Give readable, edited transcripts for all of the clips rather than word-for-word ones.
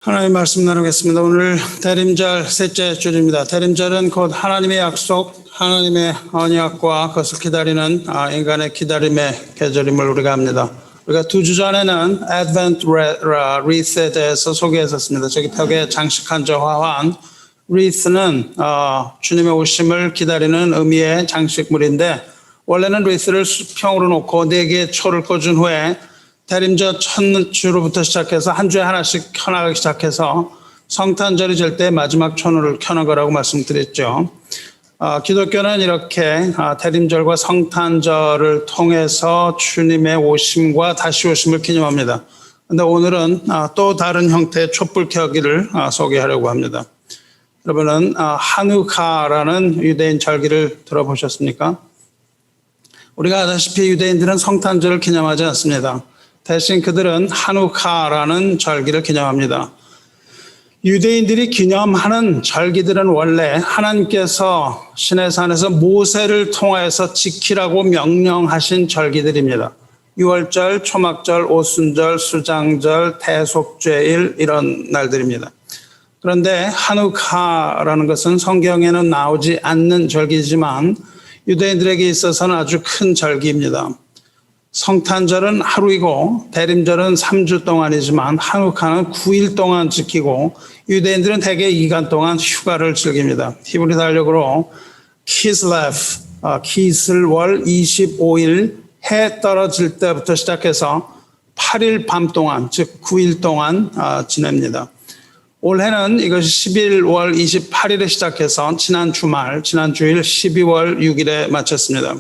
하나님 말씀 나누겠습니다. 오늘 대림절 셋째 주일입니다. 대림절은 곧 하나님의 약속, 하나님의 언약과 그것을 기다리는 인간의 기다림의 계절임을 우리가 합니다. 우리가 2주 전에는 Advent wreath에 대해서 소개했었습니다. 저기 벽에 장식한 저 화환 wreath는 주님의 오심을 기다리는 의미의 장식물인데, 원래는 wreath를 수평으로 놓고 4개의 초를 꽂은 후에 대림절 첫 주로부터 시작해서 한 주에 하나씩 켜나가기 시작해서 성탄절이 될 때 마지막 초를 켜는 거라고 말씀드렸죠. 기독교는 이렇게 대림절과 성탄절을 통해서 주님의 오심과 다시 오심을 기념합니다. 그런데 오늘은 또 다른 형태의 촛불 켜기를 소개하려고 합니다. 여러분은 하누카라는 유대인 절기를 들어보셨습니까? 우리가 아다시피 유대인들은 성탄절을 기념하지 않습니다. 대신 그들은 하누카라는 절기를 기념합니다. 유대인들이 기념하는 절기들은 원래 하나님께서 시내산에서 모세를 통하여서 지키라고 명령하신 절기들입니다. 유월절, 초막절, 오순절, 수장절, 대속죄일 이런 날들입니다. 그런데 하누카라는 것은 성경에는 나오지 않는 절기지만 유대인들에게 있어서는 아주 큰 절기입니다. 성탄절은 하루이고 대림절은 3주 동안이지만 하누카는 9일 동안 지키고 유대인들은 대개 2간 동안 휴가를 즐깁니다. 히브리 달력으로 키슬레프, 키슬월 25일 해 떨어질 때부터 시작해서 8일 밤 동안, 즉 9일 동안 지냅니다. 올해는 이것이 11월 28일에 시작해서 지난 주일 12월 6일에 마쳤습니다.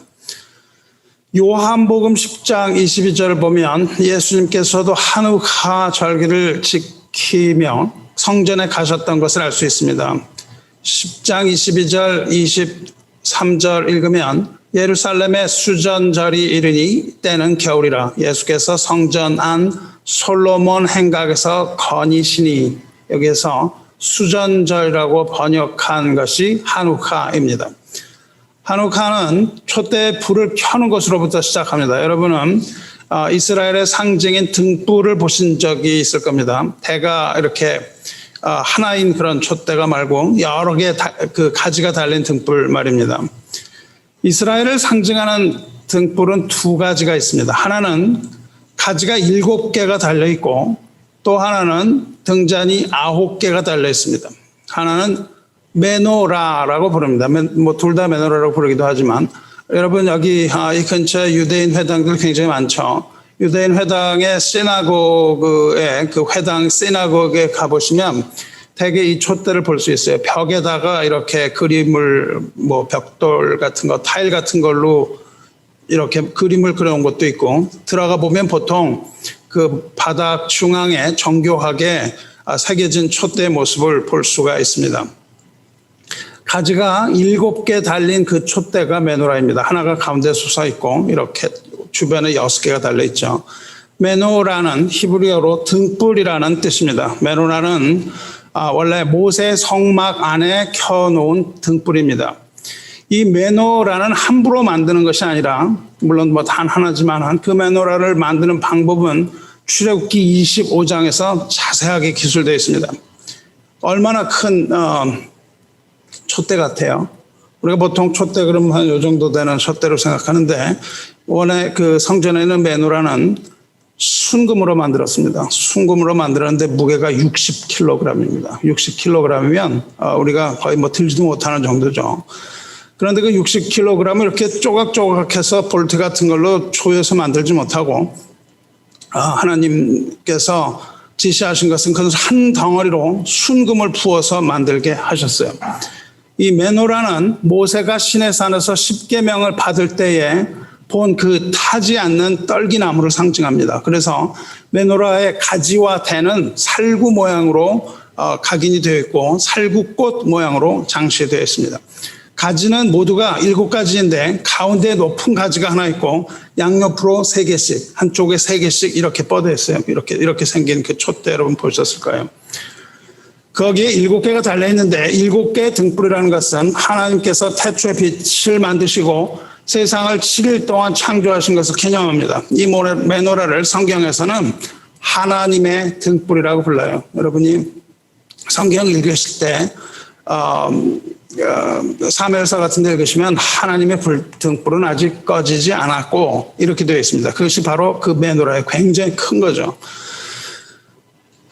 요한복음 10장 22절을 보면 예수님께서도 하누카 절기를 지키며 성전에 가셨던 것을 알 수 있습니다. 10장 22절 23절 읽으면 예루살렘의 수전절이 이르니 때는 겨울이라 예수께서 성전 안 솔로몬 행각에서 거니시니, 여기에서 수전절이라고 번역한 것이 하누카입니다. 하누카는 촛대에 불을 켜는 것으로부터 시작합니다. 여러분은 이스라엘의 상징인 등불을 보신 적이 있을 겁니다. 대가 이렇게 하나인 그런 촛대가 말고 여러 개의 그 가지가 달린 등불 말입니다. 이스라엘을 상징하는 등불은 2가지가 있습니다. 하나는 가지가 7개가 달려 있고 또 하나는 등잔이 9개가 달려 있습니다. 하나는 메노라라고 부릅니다. 둘 다 메노라라고 부르기도 하지만, 여러분 여기 이 근처에 유대인 회당들 굉장히 많죠. 유대인 회당의 시나고그에 그 회당 시나고그에 가보시면 대개 이 촛대를 볼 수 있어요. 벽에다가 이렇게 그림을 벽돌 같은 거, 타일 같은 걸로 이렇게 그림을 그려놓은 것도 있고, 들어가 보면 보통 그 바닥 중앙에 정교하게 새겨진 촛대의 모습을 볼 수가 있습니다. 가지가 7개 달린 그 촛대가 메노라입니다. 하나가 가운데 솟아 있고 이렇게 주변에 6개가 달려 있죠. 메노라는 히브리어로 등불이라는 뜻입니다. 메노라는 원래 모세 성막 안에 켜놓은 등불입니다. 이 메노라는 함부로 만드는 것이 아니라, 물론 단 하나지만 그 메노라를 만드는 방법은 출애굽기 25장에서 자세하게 기술되어 있습니다. 얼마나 큰 촛대 같아요. 우리가 보통 촛대 그러면 한 요 정도 되는 촛대로 생각하는데, 원래 그 성전에는 메노라는 순금으로 만들었습니다. 순금으로 만들었는데 무게가 60kg입니다. 60kg이면 우리가 거의 들지도 못하는 정도죠. 그런데 그 60kg을 이렇게 조각조각해서 볼트 같은 걸로 조여서 만들지 못하고 하나님께서 지시하신 것은 그 한 덩어리로 순금을 부어서 만들게 하셨어요. 이 메노라는 모세가 시내산에서 10계명을 받을 때에 본 그 타지 않는 떨기나무를 상징합니다. 그래서 메노라의 가지와 대는 살구 모양으로 각인이 되어 있고 살구꽃 모양으로 장식되어 있습니다. 가지는 모두가 7가지인데 가운데 높은 가지가 하나 있고 양옆으로 3개씩, 한쪽에 3개씩 이렇게 뻗어 있어요. 이렇게 생긴 그 촛대 여러분 보셨을 거예요. 거기에 7개가 달려있는데 7개의 등불이라는 것은 하나님께서 태초에 빛을 만드시고 세상을 7일 동안 창조하신 것을 기념합니다. 이 메노라를 성경에서는 하나님의 등불이라고 불러요. 여러분이 성경 읽으실 때 사무엘서 같은 데 읽으시면 하나님의 등불은 아직 꺼지지 않았고 이렇게 되어 있습니다. 그것이 바로 그 메노라의 굉장히 큰 거죠.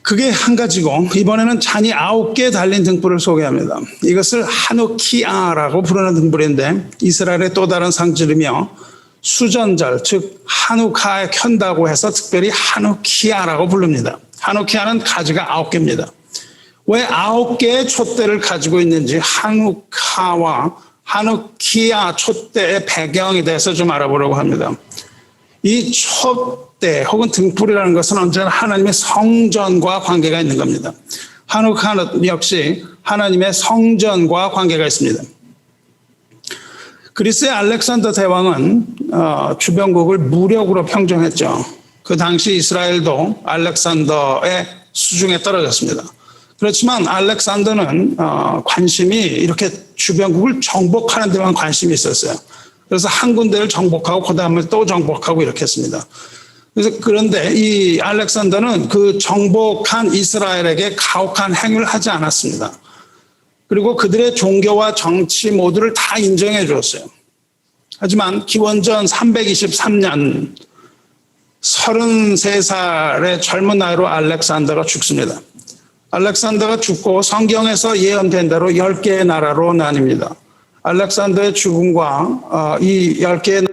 그게 한 가지고 이번에는 잔이 9개 달린 등불을 소개합니다. 이것을 하누키아라고 부르는 등불인데 이스라엘의 또 다른 상징이며 수전절 즉 하누카에 켠다고 해서 특별히 하누키아라고 부릅니다. 하누키아는 가지가 9개입니다. 왜 9개의 촛대를 가지고 있는지 하누카와 하누키아 촛대의 배경에 대해서 좀 알아보려고 합니다. 이 촛대 혹은 등불이라는 것은 언제나 하나님의 성전과 관계가 있는 겁니다. 하누카 역시 하나님의 성전과 관계가 있습니다. 그리스의 알렉산더 대왕은 주변국을 무력으로 평정했죠. 그 당시 이스라엘도 알렉산더의 수중에 떨어졌습니다. 그렇지만 알렉산더는 관심이 이렇게 주변국을 정복하는 데만 관심이 있었어요. 그래서 한 군데를 정복하고 그 다음에 또 정복하고 이렇게 했습니다. 그런데 이 알렉산더는 그 정복한 이스라엘에게 가혹한 행위를 하지 않았습니다. 그리고 그들의 종교와 정치 모두를 다 인정해 주었어요. 하지만 기원전 323년 33살의 젊은 나이로 알렉산더가 죽습니다. 알렉산더가 죽고 성경에서 예언된 대로 10개의 나라로 나뉩니다. 알렉산더의 죽음과 이 10개의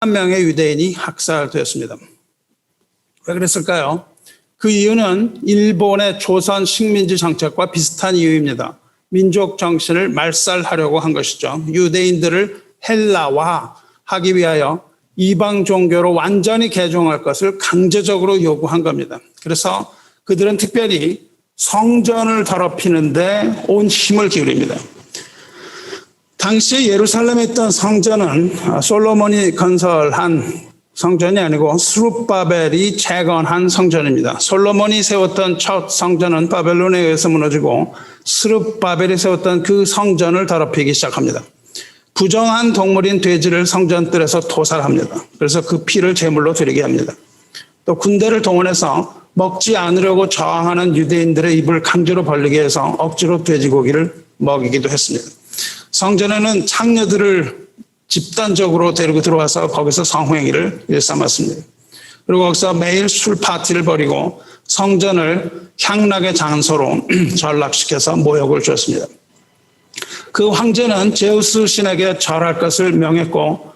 한 명의 유대인이 학살되었습니다. 왜 그랬을까요? 그 이유는 일본의 조선 식민지 정책과 비슷한 이유입니다. 민족 정신을 말살하려고 한 것이죠. 유대인들을 헬라화하기 위하여 이방 종교로 완전히 개종할 것을 강제적으로 요구한 겁니다. 그래서 그들은 특별히 성전을 더럽히는데 온 힘을 기울입니다. 당시 예루살렘에 있던 성전은 솔로몬이 건설한 성전이 아니고 스룹바벨이 재건한 성전입니다. 솔로몬이 세웠던 첫 성전은 바벨론에 의해서 무너지고 스룹바벨이 세웠던 그 성전을 더럽히기 시작합니다. 부정한 동물인 돼지를 성전뜰에서 도살합니다. 그래서 그 피를 제물로 드리게 합니다. 또 군대를 동원해서 먹지 않으려고 저항하는 유대인들의 입을 강제로 벌리게 해서 억지로 돼지고기를 먹이기도 했습니다. 성전에는 창녀들을 집단적으로 데리고 들어와서 거기서 성행위를 일삼았습니다. 그리고 거기서 매일 술 파티를 벌이고 성전을 향락의 장소로 전락시켜서 모욕을 줬습니다. 그 황제는 제우스 신에게 절할 것을 명했고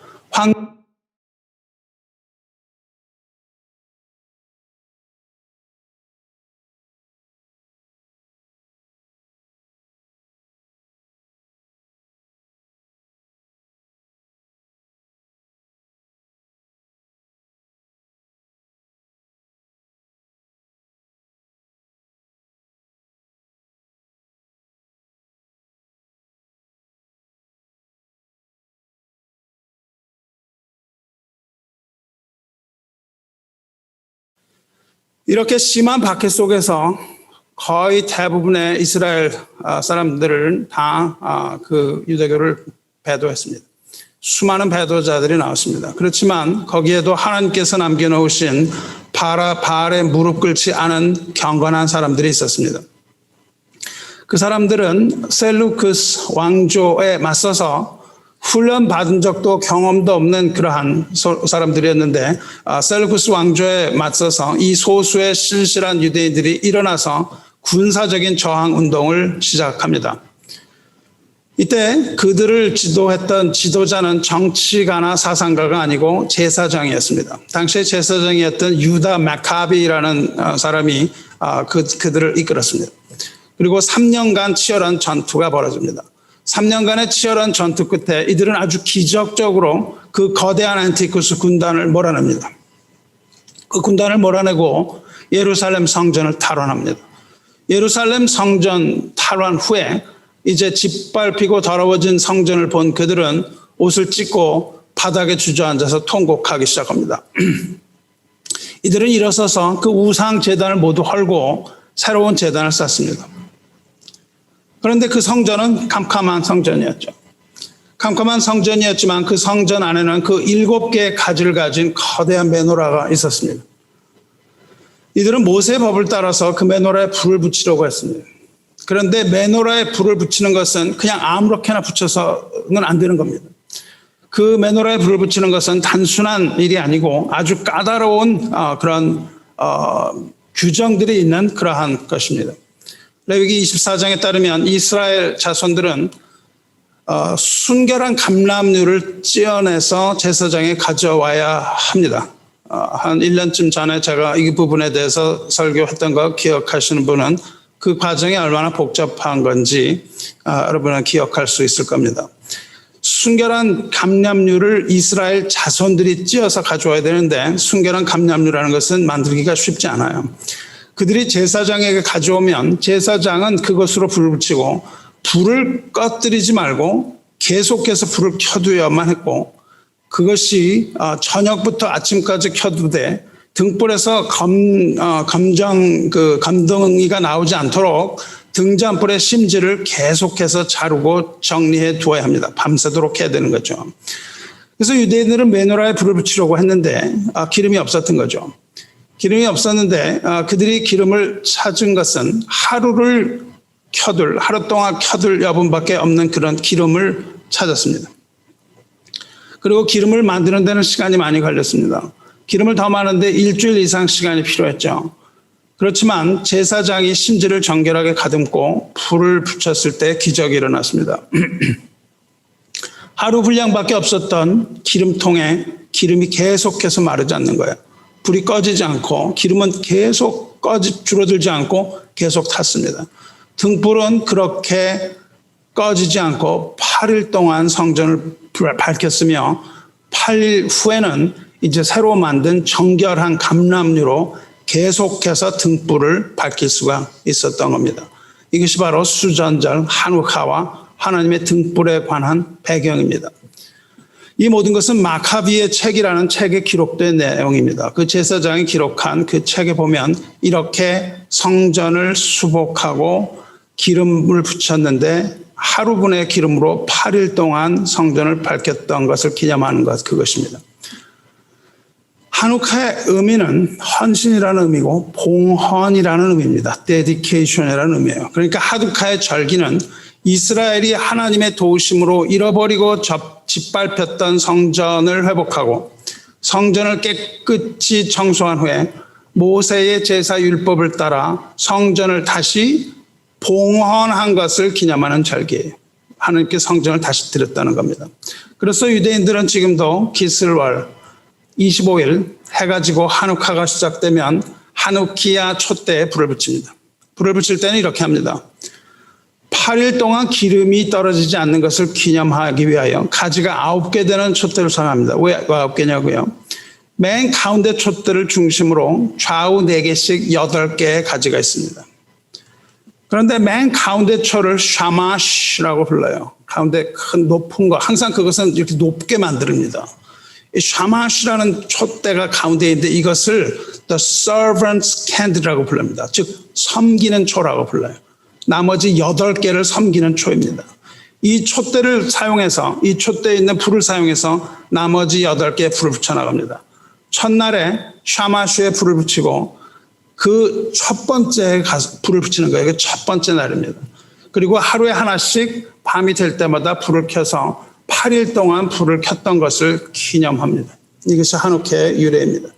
이렇게 심한 박해 속에서 거의 대부분의 이스라엘 사람들은 다 그 유대교를 배도했습니다. 수많은 배도자들이 나왔습니다. 그렇지만 거기에도 하나님께서 남겨놓으신 바알에 무릎 꿇지 않은 경건한 사람들이 있었습니다. 그 사람들은 셀루크스 왕조에 맞서서 훈련 받은 적도 경험도 없는 그러한 사람들이었는데 셀루쿠스 왕조에 맞서서 이 소수의 신실한 유대인들이 일어나서 군사적인 저항 운동을 시작합니다. 이때 그들을 지도했던 지도자는 정치가나 사상가가 아니고 제사장이었습니다. 당시에 제사장이었던 유다 마카비라는 사람이 그들을 이끌었습니다. 그리고 3년간 치열한 전투가 벌어집니다. 3년간의 치열한 전투 끝에 이들은 아주 기적적으로 그 거대한 안티쿠스 군단을 몰아냅니다. 그 군단을 몰아내고 예루살렘 성전을 탈환합니다. 예루살렘 성전 탈환 후에 이제 짓밟히고 더러워진 성전을 본 그들은 옷을 찢고 바닥에 주저앉아서 통곡하기 시작합니다. 이들은 일어서서 그 우상 제단을 모두 헐고 새로운 제단을 쌓습니다. 그런데 그 성전은 캄캄한 성전이었죠. 캄캄한 성전이었지만 그 성전 안에는 그 7개의 가지를 가진 거대한 메노라가 있었습니다. 이들은 모세의 법을 따라서 그 메노라에 불을 붙이려고 했습니다. 그런데 메노라에 불을 붙이는 것은 그냥 아무렇게나 붙여서는 안 되는 겁니다. 그 메노라에 불을 붙이는 것은 단순한 일이 아니고 아주 까다로운 그런 규정들이 있는 그러한 것입니다. 레위기 24장에 따르면 이스라엘 자손들은 순결한 감람류를 찌어내서 제사장에 가져와야 합니다. 한 1년쯤 전에 제가 이 부분에 대해서 설교했던 거 기억하시는 분은 그 과정이 얼마나 복잡한 건지 여러분은 기억할 수 있을 겁니다. 순결한 감람류를 이스라엘 자손들이 찌어서 가져와야 되는데 순결한 감람류라는 것은 만들기가 쉽지 않아요. 그들이 제사장에게 가져오면 제사장은 그것으로 불을 붙이고 불을 꺼뜨리지 말고 계속해서 불을 켜두어야만 했고 그것이 저녁부터 아침까지 켜두되 등불에서 검정이가 나오지 않도록 등잔불의 심지를 계속해서 자르고 정리해 두어야 합니다. 밤새도록 해야 되는 거죠. 그래서 유대인들은 메노라에 불을 붙이려고 했는데 기름이 없었던 거죠. 기름이 없었는데 그들이 기름을 찾은 것은 하루 동안 켜둘 여분밖에 없는 그런 기름을 찾았습니다. 그리고 기름을 만드는 데는 시간이 많이 걸렸습니다. 기름을 더 많은데 일주일 이상 시간이 필요했죠. 그렇지만 제사장이 심지를 정결하게 가듬고 불을 붙였을 때 기적이 일어났습니다. 하루 분량밖에 없었던 기름통에 기름이 계속해서 마르지 않는 거예요. 불이 꺼지지 않고 기름은 계속 줄어들지 않고 계속 탔습니다. 등불은 그렇게 꺼지지 않고 8일 동안 성전을 밝혔으며 8일 후에는 이제 새로 만든 정결한 감람류로 계속해서 등불을 밝힐 수가 있었던 겁니다. 이것이 바로 수전절 하누카와 하나님의 등불에 관한 배경입니다. 이 모든 것은 마카비의 책이라는 책에 기록된 내용입니다. 그 제사장이 기록한 그 책에 보면 이렇게 성전을 수복하고 기름을 붙였는데 하루분의 기름으로 8일 동안 성전을 밝혔던 것을 기념하는 것, 그것입니다. 하누카의 의미는 헌신이라는 의미고 봉헌이라는 의미입니다. dedication이라는 의미예요. 그러니까 하누카의 절기는 이스라엘이 하나님의 도우심으로 잃어버리고 짓밟혔던 성전을 회복하고 성전을 깨끗이 청소한 후에 모세의 제사 율법을 따라 성전을 다시 봉헌한 것을 기념하는 절기예요. 하나님께 성전을 다시 드렸다는 겁니다. 그래서 유대인들은 지금도 기슬월 25일 해가 지고 하누카가 시작되면 하누키야 촛대에 불을 붙입니다. 불을 붙일 때는 이렇게 합니다. 8일 동안 기름이 떨어지지 않는 것을 기념하기 위하여 가지가 9개 되는 촛대를 사용합니다. 왜 9개냐고요? 맨 가운데 촛대를 중심으로 좌우 4개씩 8개의 가지가 있습니다. 그런데 맨 가운데 초를 샤마시라고 불러요. 가운데 큰 높은 거, 항상 그것은 이렇게 높게 만듭니다. 이 샤마시라는 촛대가 가운데 있는데 이것을 the servant's candle이라고 부릅니다. 즉 섬기는 초라고 불러요. 나머지 8개를 섬기는 초입니다. 이 촛대를 사용해서, 이 촛대에 있는 불을 사용해서 나머지 8개의 불을 붙여나갑니다. 첫날에 샤마슈에 불을 붙이고 그 첫 번째에 가서 불을 붙이는 거예요. 이게 첫 번째 날입니다. 그리고 하루에 하나씩 밤이 될 때마다 불을 켜서 8일 동안 불을 켰던 것을 기념합니다. 이것이 하누카의 유래입니다.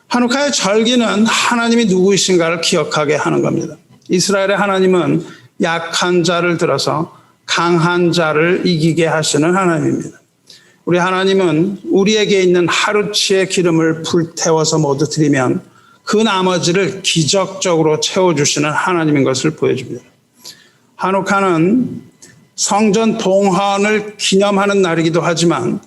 하누카의 절기는 하나님이 누구이신가를 기억하게 하는 겁니다. 이스라엘의 하나님은 약한 자를 들어서 강한 자를 이기게 하시는 하나님입니다. 우리 하나님은 우리에게 있는 하루치의 기름을 불태워서 모두 드리면 그 나머지를 기적적으로 채워주시는 하나님인 것을 보여줍니다. 하누카는 성전 봉헌을 기념하는 날이기도 하지만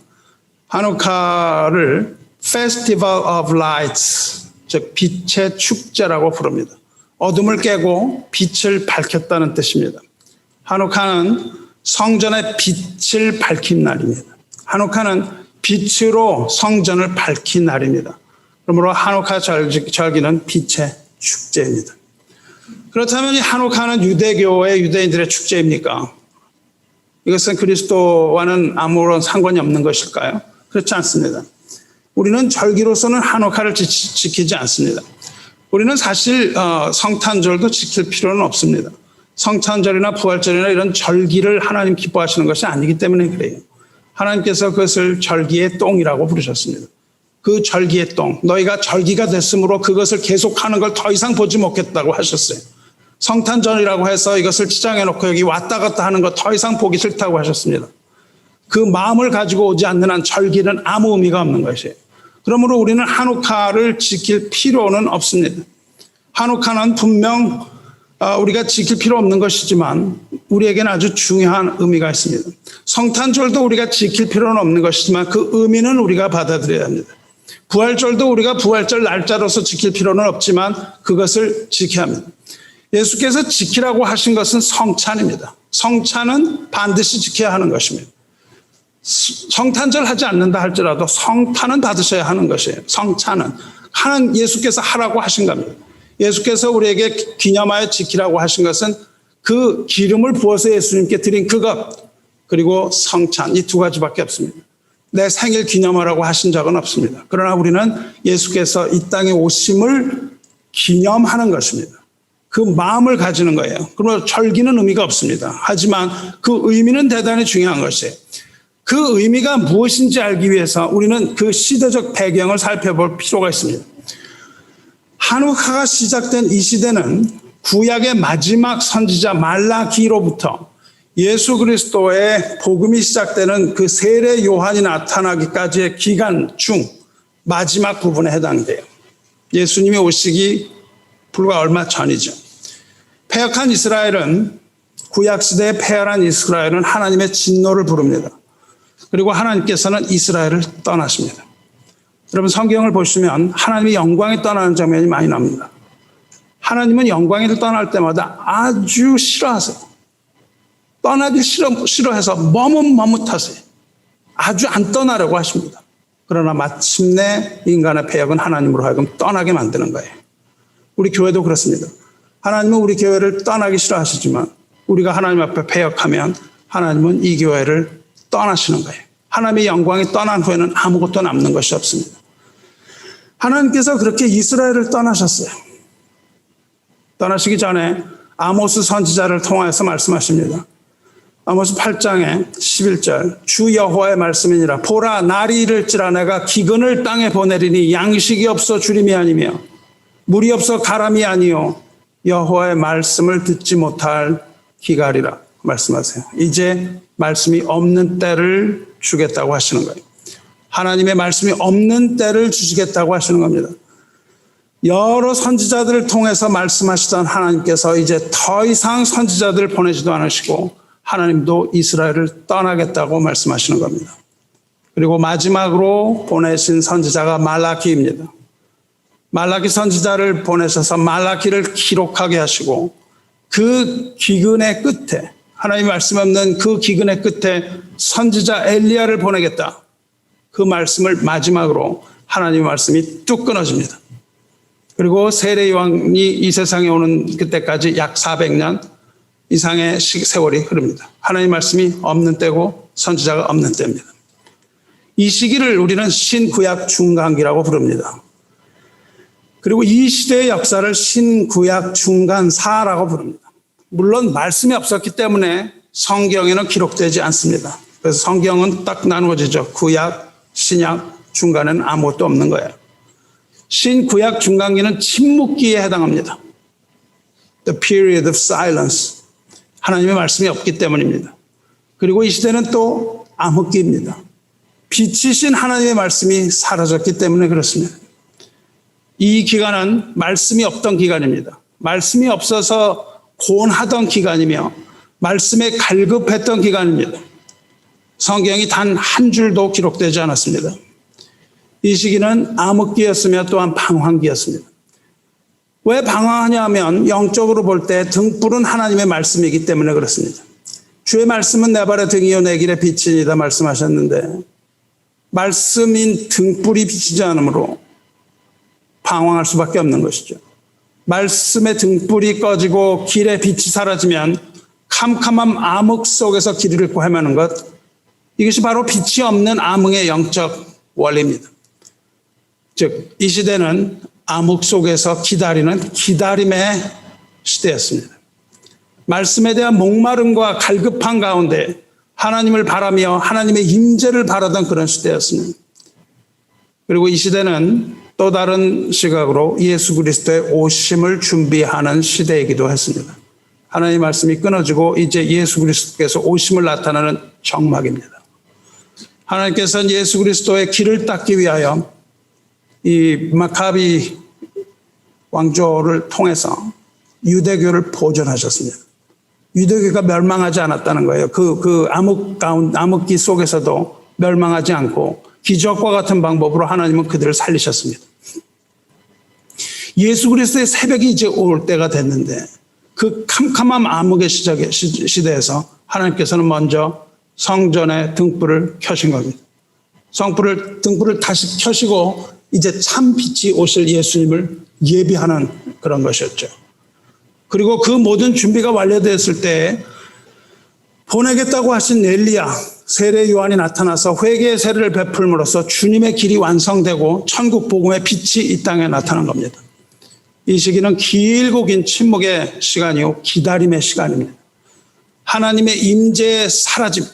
하누카를 Festival of Lights, 즉 빛의 축제라고 부릅니다. 어둠을 깨고 빛을 밝혔다는 뜻입니다. 하누카는 성전의 빛을 밝힌 날입니다. 하누카는 빛으로 성전을 밝힌 날입니다. 그러므로 하누카 절기는 빛의 축제입니다. 그렇다면 이 하누카는 유대교의 유대인들의 축제입니까? 이것은 그리스도와는 아무런 상관이 없는 것일까요? 그렇지 않습니다. 우리는 절기로서는 하누카를 지키지 않습니다. 우리는 사실 성탄절도 지킬 필요는 없습니다. 성탄절이나 부활절이나 이런 절기를 하나님 기뻐하시는 것이 아니기 때문에 그래요. 하나님께서 그것을 절기의 똥이라고 부르셨습니다. 그 절기의 똥, 너희가 절기가 됐으므로 그것을 계속하는 걸 더 이상 보지 못겠다고 하셨어요. 성탄절이라고 해서 이것을 치장해 놓고 여기 왔다 갔다 하는 거 더 이상 보기 싫다고 하셨습니다. 그 마음을 가지고 오지 않는 한 절기는 아무 의미가 없는 것이에요. 그러므로 우리는 하누카를 지킬 필요는 없습니다. 하누카는 분명 우리가 지킬 필요 없는 것이지만 우리에게는 아주 중요한 의미가 있습니다. 성탄절도 우리가 지킬 필요는 없는 것이지만 그 의미는 우리가 받아들여야 합니다. 부활절도 우리가 부활절 날짜로서 지킬 필요는 없지만 그것을 지켜야 합니다. 예수께서 지키라고 하신 것은 성찬입니다. 성찬은 반드시 지켜야 하는 것입니다. 성탄절 하지 않는다 할지라도 성탄은 받으셔야 하는 것이에요. 성찬은 예수께서 하라고 하신 겁니다. 예수께서 우리에게 기념하여 지키라고 하신 것은 그 기름을 부어서 예수님께 드린 그것, 그리고 성찬, 이 두 가지밖에 없습니다. 내 생일 기념하라고 하신 적은 없습니다. 그러나 우리는 예수께서 이 땅에 오심을 기념하는 것입니다. 그 마음을 가지는 거예요. 그러면 절기는 의미가 없습니다. 하지만 그 의미는 대단히 중요한 것이에요. 그 의미가 무엇인지 알기 위해서 우리는 그 시대적 배경을 살펴볼 필요가 있습니다. 하누카가 시작된 이 시대는 구약의 마지막 선지자 말라기로부터 예수 그리스도의 복음이 시작되는 그 세례 요한이 나타나기까지의 기간 중 마지막 부분에 해당돼요. 예수님이 오시기 불과 얼마 전이죠. 패역한 이스라엘은, 구약시대의 패역한 이스라엘은 하나님의 진노를 부릅니다. 그리고 하나님께서는 이스라엘을 떠나십니다. 여러분 성경을 보시면 하나님의 영광이 떠나는 장면이 많이 납니다. 하나님은 영광이 떠날 때마다 아주 싫어하세요. 떠나기 싫어해서 머뭇머뭇하세요. 아주 안 떠나려고 하십니다. 그러나 마침내 인간의 패역은 하나님으로 하여금 떠나게 만드는 거예요. 우리 교회도 그렇습니다. 하나님은 우리 교회를 떠나기 싫어하시지만 우리가 하나님 앞에 패역하면 하나님은 이 교회를 떠나시는 거예요. 하나님의 영광이 떠난 후에는 아무것도 남는 것이 없습니다. 하나님께서 그렇게 이스라엘을 떠나셨어요. 떠나시기 전에 아모스 선지자를 통하여서 말씀하십니다. 아모스 8장에 11절 주 여호와의 말씀이니라 보라 날이 이를지라 내가 기근을 땅에 보내리니 양식이 없어 주림이 아니며 물이 없어 가람이 아니요 여호와의 말씀을 듣지 못할 기갈이라 말씀하세요. 이제 말씀이 없는 때를 주겠다고 하시는 거예요. 하나님의 말씀이 없는 때를 주시겠다고 하시는 겁니다. 여러 선지자들을 통해서 말씀하시던 하나님께서 이제 더 이상 선지자들을 보내지도 않으시고 하나님도 이스라엘을 떠나겠다고 말씀하시는 겁니다. 그리고 마지막으로 보내신 선지자가 말라기입니다. 말라기 선지자를 보내셔서 말라기를 기록하게 하시고 그 기근의 끝에 하나님 말씀 없는 그 기근의 끝에 선지자 엘리야를 보내겠다. 그 말씀을 마지막으로 하나님의 말씀이 뚝 끊어집니다. 그리고 세례 요한이 이 세상에 오는 그때까지 약 400년 이상의 세월이 흐릅니다. 하나님 말씀이 없는 때고 선지자가 없는 때입니다. 이 시기를 우리는 신구약 중간기라고 부릅니다. 그리고 이 시대의 역사를 신구약 중간사라고 부릅니다. 물론 말씀이 없었기 때문에 성경에는 기록되지 않습니다. 그래서 성경은 딱 나누어지죠. 구약, 신약, 중간에는 아무것도 없는 거예요. 신구약 중간기는 침묵기에 해당합니다. The period of silence. 하나님의 말씀이 없기 때문입니다. 그리고 이 시대는 또 암흑기입니다. 빛이신 하나님의 말씀이 사라졌기 때문에 그렇습니다. 이 기간은 말씀이 없던 기간입니다. 말씀이 없어서 고온하던 기간이며 말씀에 갈급했던 기간입니다. 성경이 단 한 줄도 기록되지 않았습니다. 이 시기는 암흑기였으며 또한 방황기였습니다. 왜 방황하냐면 영적으로 볼 때 등불은 하나님의 말씀이기 때문에 그렇습니다. 주의 말씀은 내 발의 등이요 내 길의 빛이니이다 말씀하셨는데 말씀인 등불이 비치지 않으므로 방황할 수밖에 없는 것이죠. 말씀의 등불이 꺼지고 길의 빛이 사라지면 캄캄한 암흑 속에서 길을 잃고 헤매는 것, 이것이 바로 빛이 없는 암흑의 영적 원리입니다. 즉, 이 시대는 암흑 속에서 기다리는 기다림의 시대였습니다. 말씀에 대한 목마름과 갈급한 가운데 하나님을 바라며 하나님의 임재를 바라던 그런 시대였습니다. 그리고 이 시대는 또 다른 시각으로 예수 그리스도의 오심을 준비하는 시대이기도 했습니다. 하나님의 말씀이 끊어지고 이제 예수 그리스도께서 오심을 나타내는 정막입니다. 하나님께서는 예수 그리스도의 길을 닦기 위하여 이 마카비 왕조를 통해서 유대교를 보존하셨습니다. 유대교가 멸망하지 않았다는 거예요. 그 암흑기 속에서도 멸망하지 않고 기적과 같은 방법으로 하나님은 그들을 살리셨습니다. 예수 그리스도의 새벽이 이제 올 때가 됐는데 그 캄캄한 암흑의 시대에서 하나님께서는 먼저 성전의 등불을 켜신 겁니다. 등불을 다시 켜시고 이제 참 빛이 오실 예수님을 예비하는 그런 것이었죠. 그리고 그 모든 준비가 완료되었을 때 보내겠다고 하신 엘리야, 세례 요한이 나타나서 회개의 세례를 베풀므로써 주님의 길이 완성되고 천국 복음의 빛이 이 땅에 나타난 겁니다. 이 시기는 길고 긴 침묵의 시간이요 기다림의 시간입니다. 하나님의 임재의 사라짐,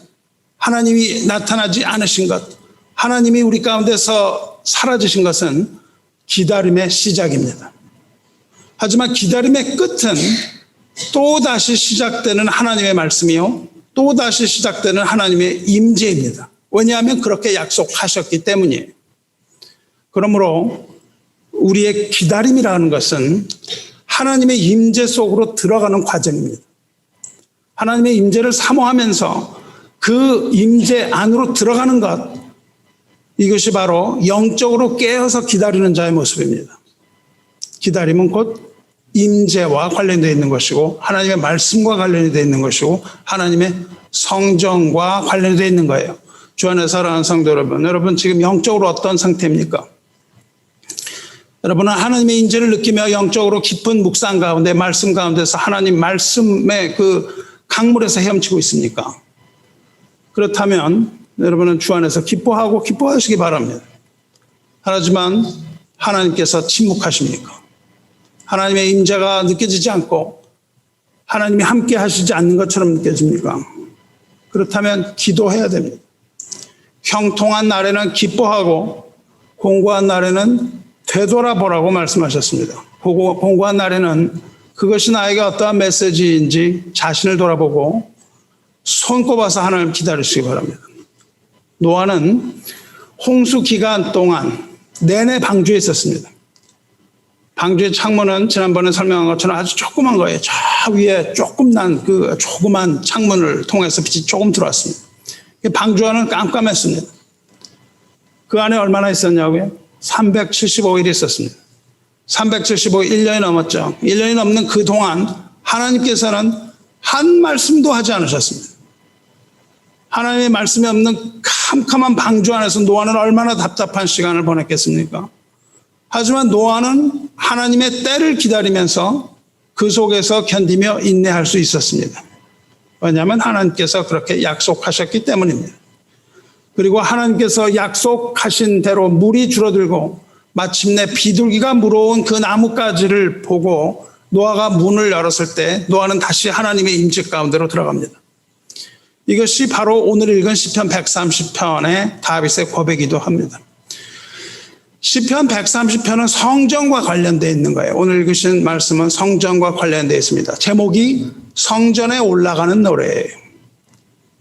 하나님이 나타나지 않으신 것, 하나님이 우리 가운데서 사라지신 것은 기다림의 시작입니다. 하지만 기다림의 끝은 또다시 시작되는 하나님의 말씀이요 또다시 시작되는 하나님의 임재입니다. 왜냐하면 그렇게 약속하셨기 때문이에요. 그러므로 우리의 기다림이라는 것은 하나님의 임재 속으로 들어가는 과정입니다. 하나님의 임재를 사모하면서 그 임재 안으로 들어가는 것, 이것이 바로 영적으로 깨어서 기다리는 자의 모습입니다. 기다림은 곧 임재와 관련되어 있는 것이고 하나님의 말씀과 관련이 되어 있는 것이고 하나님의 성정과 관련이 되어 있는 거예요. 주 안에 사랑하는 성도 여러분 지금 영적으로 어떤 상태입니까? 여러분은 하나님의 임재를 느끼며 영적으로 깊은 묵상 가운데 말씀 가운데서 하나님 말씀의 그 강물에서 헤엄치고 있습니까? 그렇다면 여러분은 주 안에서 기뻐하시기 바랍니다. 하지만 하나님께서 침묵하십니까? 하나님의 임재가 느껴지지 않고 하나님이 함께 하시지 않는 것처럼 느껴집니까? 그렇다면 기도해야 됩니다. 형통한 날에는 기뻐하고 공고한 날에는 되돌아보라고 말씀하셨습니다. 공고한 날에는 그것이 나에게 어떠한 메시지인지 자신을 돌아보고 손꼽아서 하나님 기다리시기 바랍니다. 노아는 홍수 기간 동안 내내 방주에 있었습니다. 방주의 창문은 지난번에 설명한 것처럼 아주 조그만 거예요. 저 위에 조그만 창문을 통해서 빛이 조금 들어왔습니다. 방주 안은 깜깜했습니다. 그 안에 얼마나 있었냐고요? 375일 있었습니다. 375일, 1년이 넘었죠. 1년이 넘는 그 동안 하나님께서는 한 말씀도 하지 않으셨습니다. 하나님의 말씀이 없는 캄캄한 방주 안에서 노아는 얼마나 답답한 시간을 보냈겠습니까? 하지만 노아는 하나님의 때를 기다리면서 그 속에서 견디며 인내할 수 있었습니다. 왜냐하면 하나님께서 그렇게 약속하셨기 때문입니다. 그리고 하나님께서 약속하신 대로 물이 줄어들고 마침내 비둘기가 물어온 그 나뭇가지를 보고 노아가 문을 열었을 때 노아는 다시 하나님의 임재 가운데로 들어갑니다. 이것이 바로 오늘 읽은 시편 130편의 다윗의 고백이기도 합니다. 시편 130편은 성전과 관련되어 있는 거예요. 오늘 읽으신 말씀은 성전과 관련되어 있습니다. 제목이 성전에 올라가는 노래예요.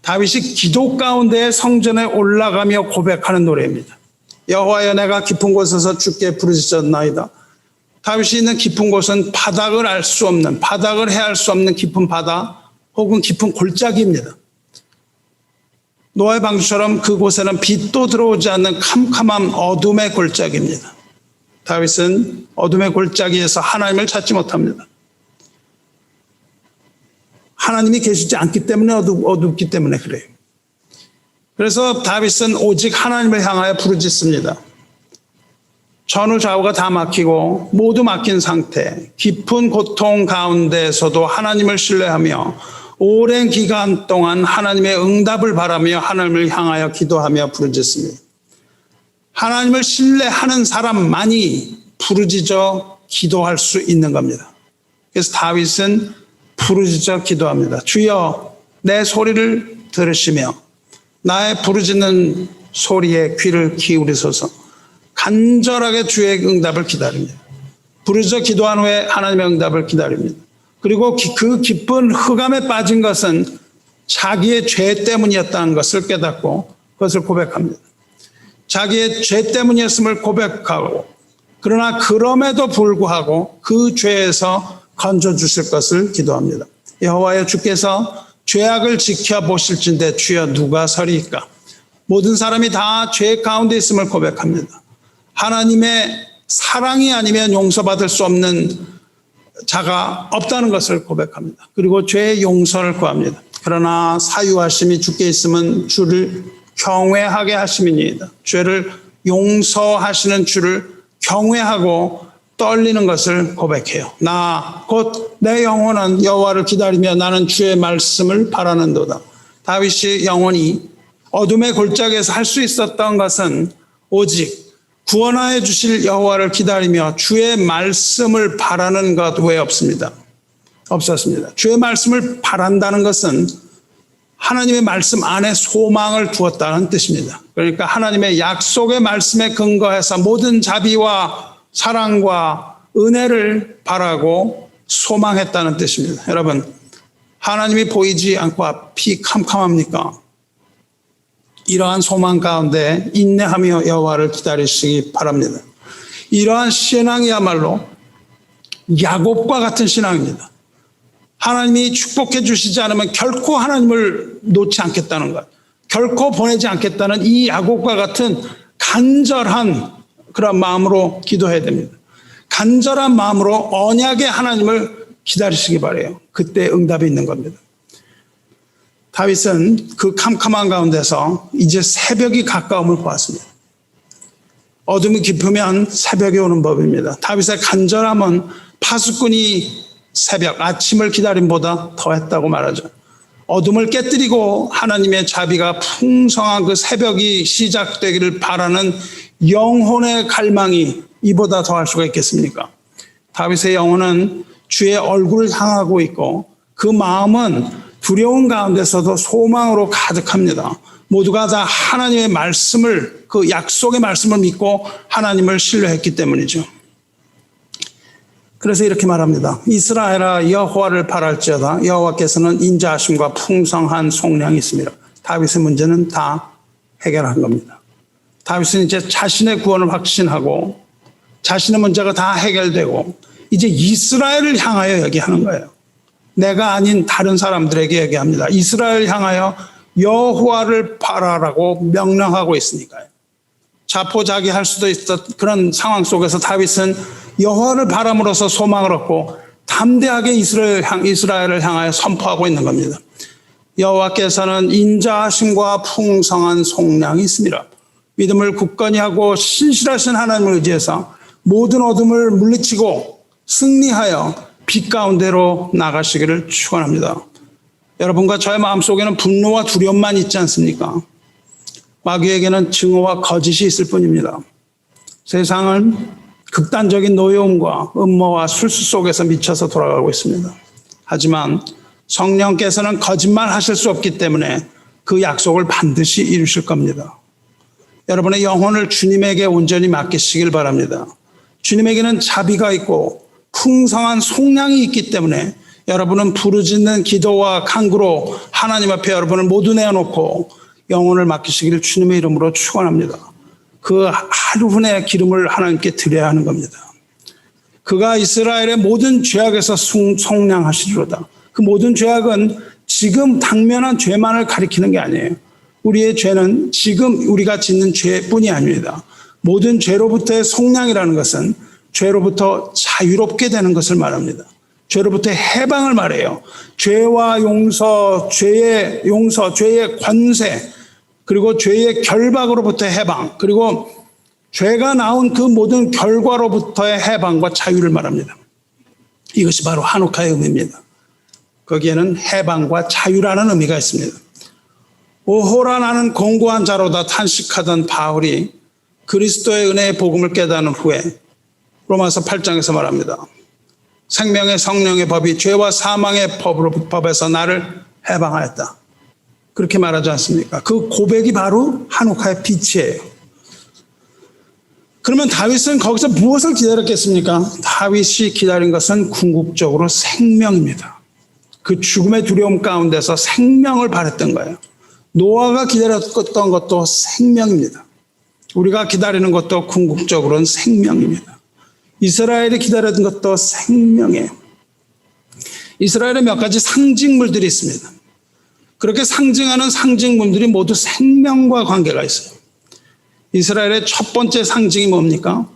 다윗이 기도 가운데 성전에 올라가며 고백하는 노래입니다. 여호와여, 내가 깊은 곳에서 주께 부르짖었나이다. 다윗이 있는 깊은 곳은 바닥을 알 수 없는, 바닥을 헤아릴 수 없는 깊은 바다 혹은 깊은 골짜기입니다. 노아의 방주처럼 그곳에는 빛도 들어오지 않는 캄캄한 어둠의 골짜기입니다. 다윗은 어둠의 골짜기에서 하나님을 찾지 못합니다. 하나님이 계시지 않기 때문에 어둡기 때문에 그래요. 그래서 다윗은 오직 하나님을 향하여 부르짖습니다. 전후 좌우가 다 막히고 모두 막힌 상태, 깊은 고통 가운데서도 하나님을 신뢰하며 오랜 기간 동안 하나님의 응답을 바라며 하나님을 향하여 기도하며 부르짖습니다. 하나님을 신뢰하는 사람만이 부르짖어 기도할 수 있는 겁니다. 그래서 다윗은 부르짖어 기도합니다. 주여, 내 소리를 들으시며 나의 부르짖는 소리에 귀를 기울이소서. 간절하게 주의 응답을 기다립니다. 부르짖어 기도한 후에 하나님의 응답을 기다립니다. 그리고 그 깊은 흑암에 빠진 것은 자기의 죄 때문이었다는 것을 깨닫고 그것을 고백합니다. 자기의 죄 때문이었음을 고백하고, 그러나 그럼에도 불구하고 그 죄에서 건져주실 것을 기도합니다. 여호와여, 주께서 죄악을 지켜보실진대 주여 누가 서리이까. 모든 사람이 다 죄 가운데 있음을 고백합니다. 하나님의 사랑이 아니면 용서받을 수 없는 자가 없다는 것을 고백합니다. 그리고 죄의 용서를 구합니다. 그러나 사유하심이 주께 있으면 주를 경외하게 하심이니이다. 죄를 용서하시는 주를 경외하고 떨리는 것을 고백해요. 나 곧 내 영혼은 여호와를 기다리며 나는 주의 말씀을 바라는도다. 다윗이 영원히 어둠의 골짜기에서 할 수 있었던 것은 오직 구원하여 주실 여호와를 기다리며 주의 말씀을 바라는 것 외에 없습니다. 없었습니다. 주의 말씀을 바란다는 것은 하나님의 말씀 안에 소망을 두었다는 뜻입니다. 그러니까 하나님의 약속의 말씀에 근거해서 모든 자비와 사랑과 은혜를 바라고 소망했다는 뜻입니다. 여러분, 하나님이 보이지 않고 앞이 캄캄합니까? 이러한 소망 가운데 인내하며 여호와를 기다리시기 바랍니다. 이러한 신앙이야말로 야곱과 같은 신앙입니다. 하나님이 축복해 주시지 않으면 결코 하나님을 놓지 않겠다는 것, 결코 보내지 않겠다는 이 야곱과 같은 간절한 그런 마음으로 기도해야 됩니다. 간절한 마음으로 언약의 하나님을 기다리시기 바라요. 그때 응답이 있는 겁니다. 다윗은 그 캄캄한 가운데서 이제 새벽이 가까움을 보았습니다. 어둠이 깊으면 새벽이 오는 법입니다. 다윗의 간절함은 파수꾼이 새벽, 아침을 기다림보다 더했다고 말하죠. 어둠을 깨뜨리고 하나님의 자비가 풍성한 그 새벽이 시작되기를 바라는 영혼의 갈망이 이보다 더할 수가 있겠습니까? 다윗의 영혼은 주의 얼굴을 향하고 있고 그 마음은 두려운 가운데서도 소망으로 가득합니다. 모두가 다 하나님의 말씀을, 그 약속의 말씀을 믿고 하나님을 신뢰했기 때문이죠. 그래서 이렇게 말합니다. 이스라엘아, 여호와를 바랄지어다. 여호와께서는 인자하심과 풍성한 속량이 있습니다. 다윗의 문제는 다 해결한 겁니다. 다윗은 이제 자신의 구원을 확신하고 자신의 문제가 다 해결되고 이제 이스라엘을 향하여 얘기하는 거예요. 내가 아닌 다른 사람들에게 얘기합니다. 이스라엘을 향하여 여호와를 바라라고 명령하고 있으니까요. 자포자기할 수도 있었던 그런 상황 속에서 다윗은 여호와를 바람으로써 소망을 얻고 담대하게 이스라엘을 향하여 선포하고 있는 겁니다. 여호와께서는 인자하심과 풍성한 속량이 있습니다. 믿음을 굳건히 하고 신실하신 하나님을 의지해서 모든 어둠을 물리치고 승리하여 빛 가운데로 나가시기를 축원합니다. 여러분과 저의 마음속에는 분노와 두려움만 있지 않습니까? 마귀에게는 증오와 거짓이 있을 뿐입니다. 세상은 극단적인 노여움과 음모와 술수 속에서 미쳐서 돌아가고 있습니다. 하지만 성령께서는 거짓말 하실 수 없기 때문에 그 약속을 반드시 이루실 겁니다. 여러분의 영혼을 주님에게 온전히 맡기시길 바랍니다. 주님에게는 자비가 있고 풍성한 속량이 있기 때문에 여러분은 부르짖는 기도와 간구로 하나님 앞에 여러분을 모두 내어놓고 영혼을 맡기시기를 주님의 이름으로 축원합니다. 그 하루 후에 기름을 하나님께 드려야 하는 겁니다. 그가 이스라엘의 모든 죄악에서 속량하시리로다. 그 모든 죄악은 지금 당면한 죄만을 가리키는 게 아니에요. 우리의 죄는 지금 우리가 짓는 죄뿐이 아닙니다. 모든 죄로부터의 속량이라는 것은 죄로부터 자유롭게 되는 것을 말합니다. 죄로부터 해방을 말해요. 죄와 용서, 죄의 권세, 그리고 죄의 결박으로부터 해방, 그리고 죄가 나온 그 모든 결과로부터의 해방과 자유를 말합니다. 이것이 바로 하누카의 의미입니다. 거기에는 해방과 자유라는 의미가 있습니다. 오호라 나는 공고한 자로다 탄식하던 바울이 그리스도의 은혜의 복음을 깨닫는 후에 로마서 8장에서 말합니다. 생명의 성령의 법이 죄와 사망의 법에서 나를 해방하였다. 그렇게 말하지 않습니까? 그 고백이 바로 하누카의 빛이에요. 그러면 다윗은 거기서 무엇을 기다렸겠습니까? 다윗이 기다린 것은 궁극적으로 생명입니다. 그 죽음의 두려움 가운데서 생명을 바랬던 거예요. 노아가 기다렸던 것도 생명입니다. 우리가 기다리는 것도 궁극적으로는 생명입니다. 이스라엘이 기다렸던 것도 생명이에요. 이스라엘에 몇 가지 상징물들이 있습니다. 그렇게 상징하는 상징물들이 모두 생명과 관계가 있어요. 이스라엘의 첫 번째 상징이 뭡니까?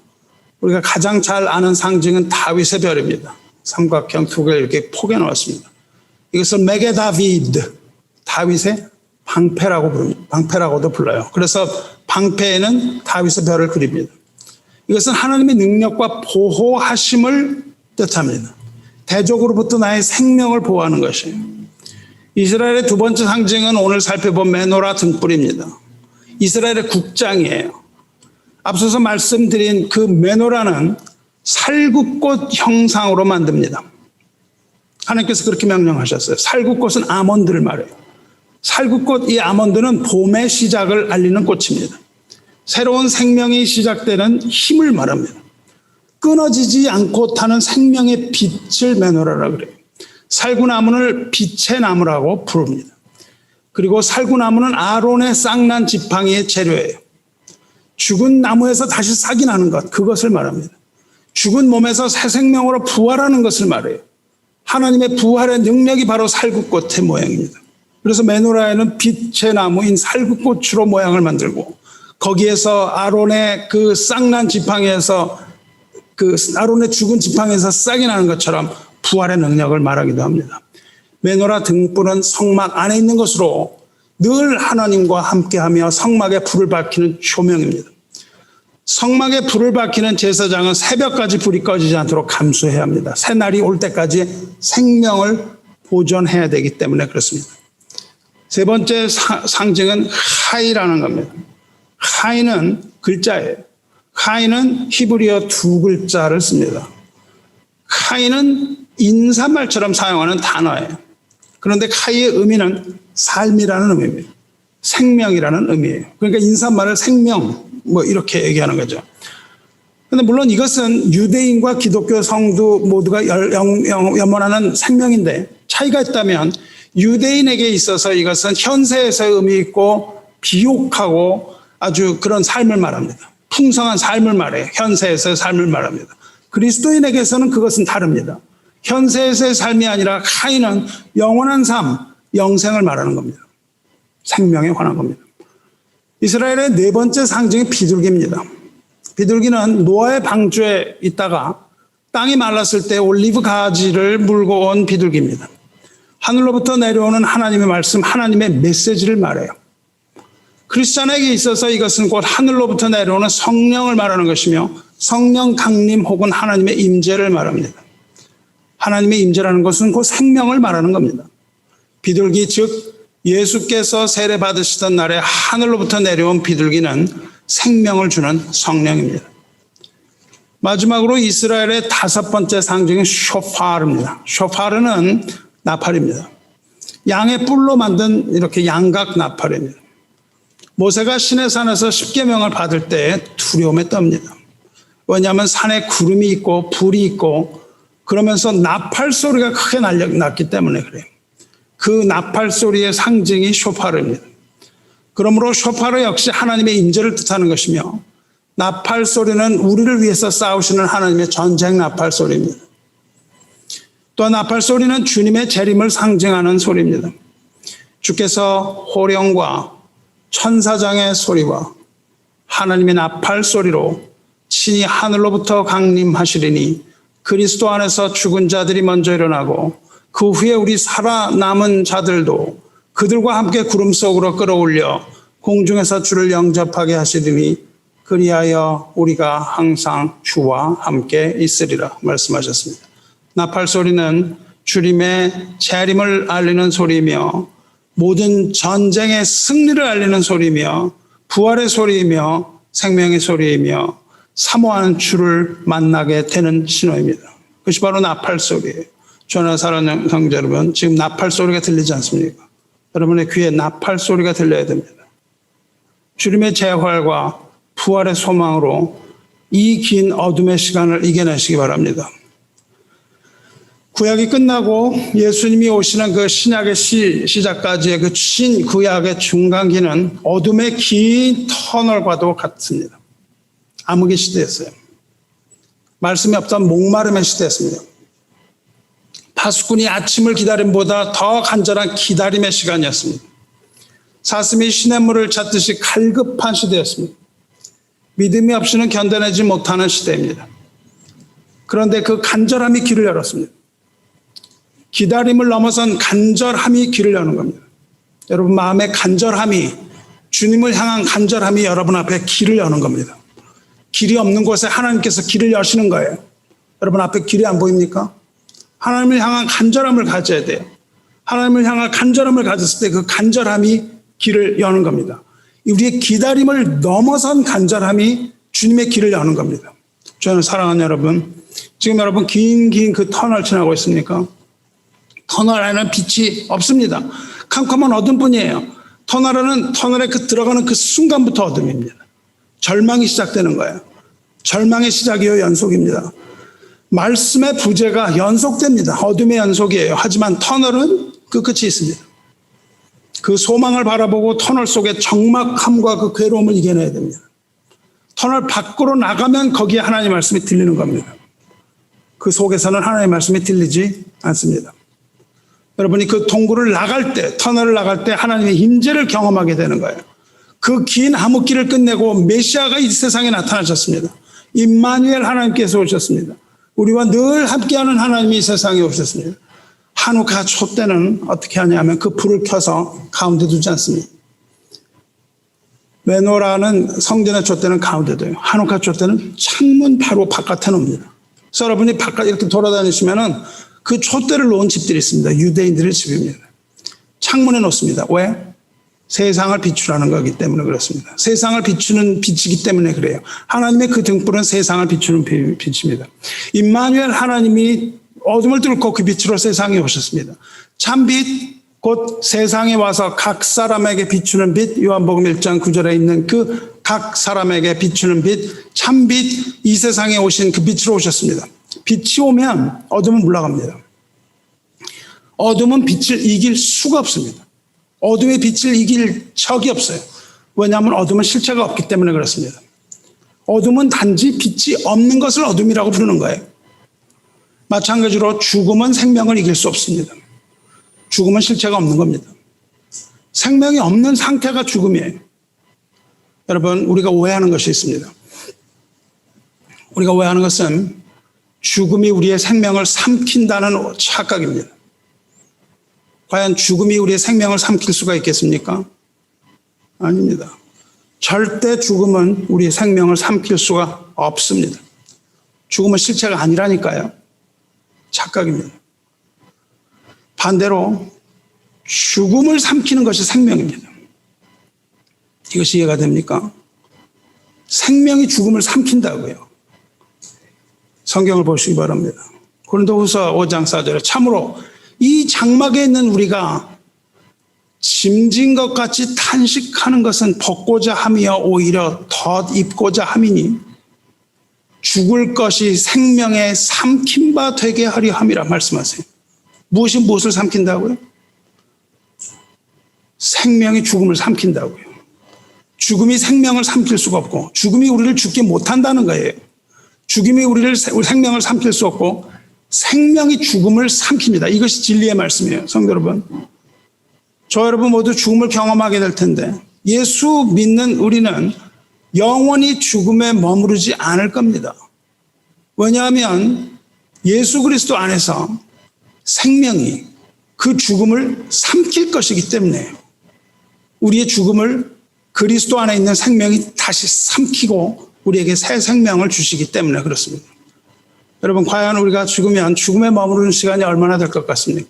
우리가 가장 잘 아는 상징은 다윗의 별입니다. 삼각형 두 개를 이렇게 포개 놓았습니다. 이것을 메게다비드, 다윗의 방패라고 부릅니다. 방패라고도 불러요. 그래서 방패에는 다윗의 별을 그립니다. 이것은 하나님의 능력과 보호하심을 뜻합니다. 대적으로부터 나의 생명을 보호하는 것이에요. 이스라엘의 두 번째 상징은 오늘 살펴본 메노라 등불입니다. 이스라엘의 국장이에요. 앞서서 말씀드린 그 메노라는 살구꽃 형상으로 만듭니다. 하나님께서 그렇게 명령하셨어요. 살구꽃은 아몬드를 말해요. 살구꽃, 이 아몬드는 봄의 시작을 알리는 꽃입니다. 새로운 생명이 시작되는 힘을 말합니다. 끊어지지 않고 타는 생명의 빛을 메노라라고 그래요. 살구나무를 빛의 나무라고 부릅니다. 그리고 살구나무는 아론의 쌍난 지팡이의 재료예요. 죽은 나무에서 다시 싹이 나는 것, 그것을 말합니다. 죽은 몸에서 새 생명으로 부활하는 것을 말해요. 하나님의 부활의 능력이 바로 살구꽃의 모양입니다. 그래서 메노라에는 빛의 나무인 살구꽃으로 모양을 만들고 거기에서 아론의 그 쌍난 지팡이에서 그 아론의 죽은 지팡이에서 싹이 나는 것처럼 부활의 능력을 말하기도 합니다. 메노라 등불은 성막 안에 있는 것으로 늘 하나님과 함께하며 성막에 불을 밝히는 조명입니다. 성막에 불을 밝히는 제사장은 새벽까지 불이 꺼지지 않도록 감수해야 합니다. 새날이 올 때까지 생명을 보존해야 되기 때문에 그렇습니다. 세 번째 상징은 하이라는 겁니다. 하이는 글자예요. 하이는 히브리어 두 글자를 씁니다. 하이는 인사말처럼 사용하는 단어예요. 그런데 하이의 의미는 삶이라는 의미입니다. 생명이라는 의미예요. 그러니까 인사말을 생명 이렇게 얘기하는 거죠. 그런데 물론 이것은 유대인과 기독교 성도 모두가 염원하는 생명인데 차이가 있다면 유대인에게 있어서 이것은 현세에서의 의미 있고 비옥하고 아주 그런 삶을 말합니다. 풍성한 삶을 말해요. 현세에서의 삶을 말합니다. 그리스도인에게서는 그것은 다릅니다. 현세에서의 삶이 아니라 하이는 영원한 삶, 영생을 말하는 겁니다. 생명에 관한 겁니다. 이스라엘의 네 번째 상징이 비둘기입니다. 비둘기는 노아의 방주에 있다가 땅이 말랐을 때 올리브 가지를 물고 온 비둘기입니다. 하늘로부터 내려오는 하나님의 말씀, 하나님의 메시지를 말해요. 크리스찬에게 있어서 이것은 곧 하늘로부터 내려오는 성령을 말하는 것이며 성령 강림 혹은 하나님의 임재를 말합니다. 하나님의 임재라는 것은 곧 생명을 말하는 겁니다. 비둘기 즉 예수께서 세례 받으시던 날에 하늘로부터 내려온 비둘기는 생명을 주는 성령입니다. 마지막으로 이스라엘의 다섯 번째 상징은 쇼파르입니다. 쇼파르는 나팔입니다. 양의 뿔로 만든 이렇게 양각 나팔입니다. 모세가 시내산에서 십계명을 받을 때 두려움에 떱니다. 왜냐하면 산에 구름이 있고 불이 있고 그러면서 나팔 소리가 크게 났기 때문에 그래요. 그 나팔 소리의 상징이 쇼파르입니다. 그러므로 쇼파르 역시 하나님의 임재를 뜻하는 것이며 나팔 소리는 우리를 위해서 싸우시는 하나님의 전쟁 나팔 소리입니다. 또 나팔 소리는 주님의 재림을 상징하는 소리입니다. 주께서 호령과 천사장의 소리와 하나님의 나팔 소리로 친히 하늘로부터 강림하시리니 그리스도 안에서 죽은 자들이 먼저 일어나고 그 후에 우리 살아남은 자들도 그들과 함께 구름 속으로 끌어올려 공중에서 주를 영접하게 하시리니 그리하여 우리가 항상 주와 함께 있으리라 말씀하셨습니다. 나팔 소리는 주님의 재림을 알리는 소리이며 모든 전쟁의 승리를 알리는 소리이며 부활의 소리이며 생명의 소리이며 사모하는 주를 만나게 되는 신호입니다. 그것이 바로 나팔 소리예요. 주안에 사랑하는 성도 여러분, 지금 나팔 소리가 들리지 않습니까? 여러분의 귀에 나팔 소리가 들려야 됩니다. 주님의 재활과 부활의 소망으로 이 긴 어둠의 시간을 이겨내시기 바랍니다. 구약이 끝나고 예수님이 오시는 그 신약의 시작까지의 그 신구약의 중간기는 어둠의 긴 터널과도 같습니다. 암흑의 시대였어요. 말씀이 없던 목마름의 시대였습니다. 파수꾼이 아침을 기다림보다 더 간절한 기다림의 시간이었습니다. 사슴이 시냇물을 찾듯이 갈급한 시대였습니다. 믿음이 없이는 견뎌내지 못하는 시대입니다. 그런데 그 간절함이 길을 열었습니다. 기다림을 넘어선 간절함이 길을 여는 겁니다. 여러분 마음의 간절함이, 주님을 향한 간절함이 여러분 앞에 길을 여는 겁니다. 길이 없는 곳에 하나님께서 길을 여시는 거예요. 여러분 앞에 길이 안 보입니까? 하나님을 향한 간절함을 가져야 돼요. 하나님을 향한 간절함을 가졌을 때 그 간절함이 길을 여는 겁니다. 우리의 기다림을 넘어선 간절함이 주님의 길을 여는 겁니다. 저는 사랑하는 여러분, 지금 여러분 긴 그 터널 지나고 있습니까? 터널 안에는 빛이 없습니다. 캄캄한 어둠뿐이에요. 터널에 들어가는 그 순간부터 어둠입니다. 절망이 시작되는 거예요. 절망의 시작이요 연속입니다. 말씀의 부재가 연속됩니다. 어둠의 연속이에요. 하지만 터널은 그 끝이 있습니다. 그 소망을 바라보고 터널 속의 적막함과 그 괴로움을 이겨내야 됩니다. 터널 밖으로 나가면 거기에 하나님의 말씀이 들리는 겁니다. 그 속에서는 하나님의 말씀이 들리지 않습니다. 여러분이 그 동굴을 나갈 때, 터널을 나갈 때 하나님의 임재를 경험하게 되는 거예요. 그 긴 암흑기를 끝내고 메시아가 이 세상에 나타나셨습니다. 임마누엘 하나님께서 오셨습니다. 우리와 늘 함께하는 하나님이 이 세상에 오셨습니다. 한우카 초 때는 어떻게 하냐면 그 불을 켜서 가운데 두지 않습니다. 메노라는 성전의 초 때는 가운데 둬요. 한우카 초 때는 창문 바로 바깥에 놓습니다. 그래서 여러분이 바깥 이렇게 돌아다니시면은 그 촛대를 놓은 집들이 있습니다. 유대인들의 집입니다. 창문에 놓습니다. 왜? 세상을 비추라는 거기 때문에 그렇습니다. 세상을 비추는 빛이기 때문에 그래요. 하나님의 그 등불은 세상을 비추는 빛입니다. 임마누엘 하나님이 어둠을 뚫고 그 빛으로 세상에 오셨습니다. 참빛 곧 세상에 와서 각 사람에게 비추는 빛, 요한복음 1장 9절에 있는 그 각 사람에게 비추는 빛, 참빛, 이 세상에 오신 그 빛으로 오셨습니다. 빛이 오면 어둠은 물러갑니다. 어둠은 빛을 이길 수가 없습니다. 어둠의 빛을 이길 적이 없어요. 왜냐하면 어둠은 실체가 없기 때문에 그렇습니다. 어둠은 단지 빛이 없는 것을 어둠이라고 부르는 거예요. 마찬가지로 죽음은 생명을 이길 수 없습니다. 죽음은 실체가 없는 겁니다. 생명이 없는 상태가 죽음이에요. 여러분, 우리가 오해하는 것이 있습니다. 우리가 오해하는 것은 죽음이 우리의 생명을 삼킨다는 착각입니다. 과연 죽음이 우리의 생명을 삼킬 수가 있겠습니까? 아닙니다. 절대 죽음은 우리의 생명을 삼킬 수가 없습니다. 죽음은 실체가 아니라니까요. 착각입니다. 반대로 죽음을 삼키는 것이 생명입니다. 이것이 이해가 됩니까? 생명이 죽음을 삼킨다고요. 성경을 보시기 바랍니다. 고린도후서 5장 4절에 참으로 이 장막에 있는 우리가 짐진 것 같이 탄식하는 것은 벗고자 함이여 오히려 덧 입고자 함이니 죽을 것이 생명에 삼킨 바 되게 하려 함이라 말씀하세요. 무엇이 무엇을 삼킨다고요? 생명이 죽음을 삼킨다고요. 죽음이 생명을 삼킬 수가 없고 죽음이 우리를 죽게 못한다는 거예요. 죽음이 우리를 생명을 삼킬 수 없고 생명이 죽음을 삼킵니다. 이것이 진리의 말씀이에요. 성도 여러분. 저 여러분 모두 죽음을 경험하게 될 텐데 예수 믿는 우리는 영원히 죽음에 머무르지 않을 겁니다. 왜냐하면 예수 그리스도 안에서 생명이 그 죽음을 삼킬 것이기 때문에 우리의 죽음을 그리스도 안에 있는 생명이 다시 삼키고 우리에게 새 생명을 주시기 때문에 그렇습니다. 여러분 과연 우리가 죽으면 죽음에 머무르는 시간이 얼마나 될 것 같습니까?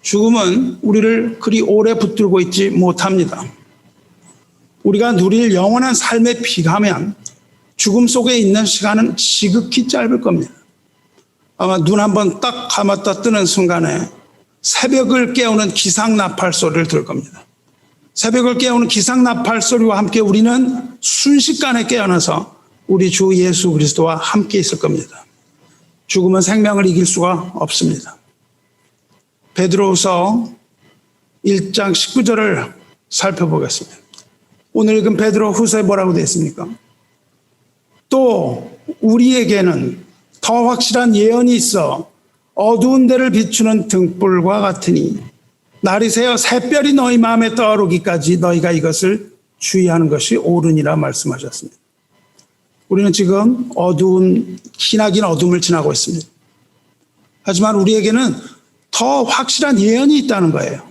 죽음은 우리를 그리 오래 붙들고 있지 못합니다. 우리가 누릴 영원한 삶에 비하면 죽음 속에 있는 시간은 지극히 짧을 겁니다. 아마 눈 한번 딱 감았다 뜨는 순간에 새벽을 깨우는 기상나팔 소리를 들을 겁니다. 새벽을 깨우는 기상나팔 소리와 함께 우리는 순식간에 깨어나서 우리 주 예수 그리스도와 함께 있을 겁니다. 죽음은 생명을 이길 수가 없습니다. 베드로후서 1장 19절을 살펴보겠습니다. 오늘 읽은 베드로후서에 뭐라고 되어 있습니까? 또 우리에게는 더 확실한 예언이 있어 어두운 데를 비추는 등불과 같으니 날이 새어 샛별이 너희 마음에 떠오르기까지 너희가 이것을 주의하는 것이 옳으니라 말씀하셨습니다. 우리는 지금 기나긴 어둠을 지나고 있습니다. 하지만 우리에게는 더 확실한 예언이 있다는 거예요.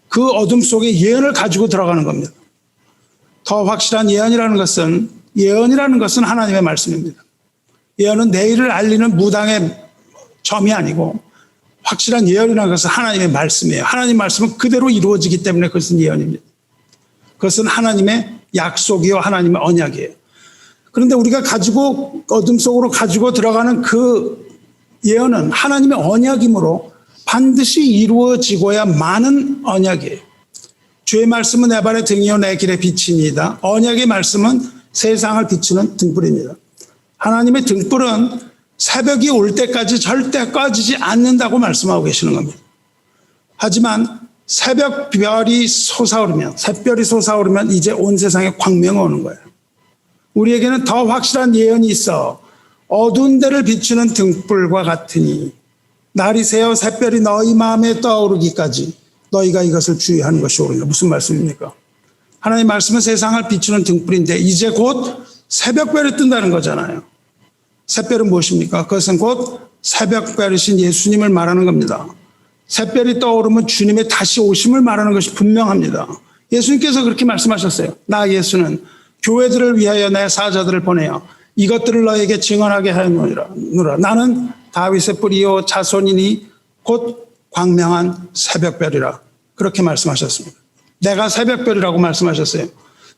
그 어둠 속에 예언을 가지고 들어가는 겁니다. 더 확실한 예언이라는 것은 하나님의 말씀입니다. 예언은 내일을 알리는 무당의 점이 아니고 확실한 예언이라는 것은 하나님의 말씀이에요. 하나님의 말씀은 그대로 이루어지기 때문에 그것은 예언입니다. 그것은 하나님의 약속이요 하나님의 언약이에요. 그런데 우리가 어둠 속으로 가지고 들어가는 그 예언은 하나님의 언약이므로 반드시 이루어지고야 마는 언약이에요. 주의 말씀은 내 발의 등이요 내 길의 빛입니다. 언약의 말씀은 세상을 비추는 등불입니다. 하나님의 등불은 새벽이 올 때까지 절대 꺼지지 않는다고 말씀하고 계시는 겁니다. 하지만 새벽별이 솟아오르면 이제 온 세상에 광명이 오는 거예요. 우리에게는 더 확실한 예언이 있어 어두운 데를 비추는 등불과 같으니 날이 새어 샛별이 너희 마음에 떠오르기까지 너희가 이것을 주의하는 것이 옳으니라. 무슨 말씀입니까? 하나님 말씀은 세상을 비추는 등불인데 이제 곧 새벽별이 뜬다는 거잖아요. 샛별은 무엇입니까? 그것은 곧 새벽별이신 예수님을 말하는 겁니다. 샛별이 떠오르면 주님의 다시 오심을 말하는 것이 분명합니다. 예수님께서 그렇게 말씀하셨어요. 나 예수는 교회들을 위하여 내 사자들을 보내어 이것들을 너에게 증언하게 하였노라. 나는 다윗의 뿌리요 자손이니 곧 광명한 새벽별이라. 그렇게 말씀하셨습니다. 내가 새벽별이라고 말씀하셨어요.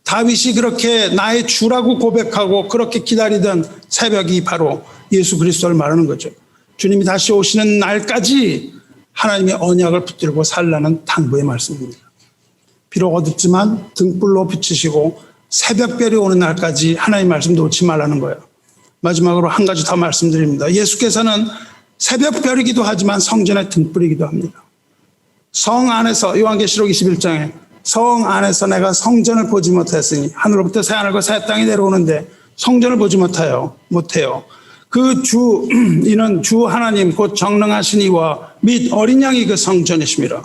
다윗이 그렇게 나의 주라고 고백하고 그렇게 기다리던 새벽이 바로 예수 그리스도를 말하는 거죠. 주님이 다시 오시는 날까지 하나님의 언약을 붙들고 살라는 당부의 말씀입니다. 비록 어둡지만 등불로 비추시고 새벽별이 오는 날까지 하나님의 말씀 놓지 말라는 거예요. 마지막으로 한 가지 더 말씀드립니다. 예수께서는 새벽별이기도 하지만 성전의 등불이기도 합니다. 성 안에서 요한계시록 21장에 성 안에서 내가 성전을 보지 못했으니 하늘로부터 새 하늘과 새 땅이 내려오는데 성전을 보지 못해요. 그 이는 주 하나님 곧 정령하신 이와 및 어린 양이 그 성전이심이라.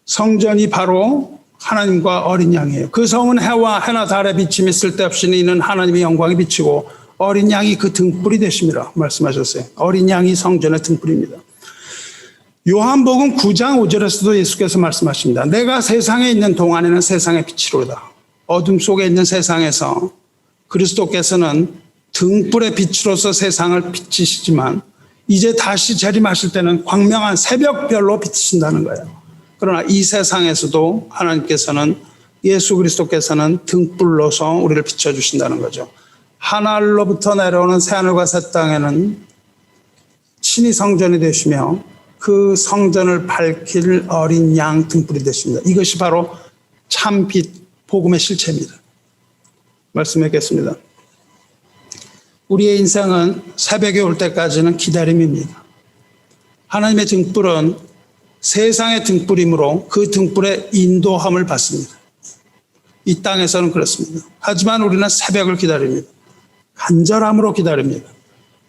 성전이 바로 하나님과 어린 양이에요. 그 성은 해나 달의 비침이 쓸데없이 이는 하나님의 영광이 비치고 어린 양이 그 등불이 되심이라 말씀하셨어요. 어린 양이 성전의 등불입니다. 요한복음 9장 5절에서도 예수께서 말씀하십니다. 내가 세상에 있는 동안에는 세상의 빛이로다. 어둠 속에 있는 세상에서 그리스도께서는 등불의 빛으로서 세상을 비치시지만 이제 다시 재림하실 때는 광명한 새벽별로 비치신다는 거예요. 그러나 이 세상에서도 하나님께서는 예수 그리스도께서는 등불로서 우리를 비춰주신다는 거죠. 하늘로부터 내려오는 새하늘과 새 땅에는 친히 성전이 되시며 그 성전을 밝힐 어린 양 등불이 되십니다. 이것이 바로 참빛 복음의 실체입니다. 말씀하겠습니다. 우리의 인생은 새벽에 올 때까지는 기다림입니다. 하나님의 등불은 세상의 등불이므로 그 등불의 인도함을 받습니다. 이 땅에서는 그렇습니다. 하지만 우리는 새벽을 기다립니다. 간절함으로 기다립니다.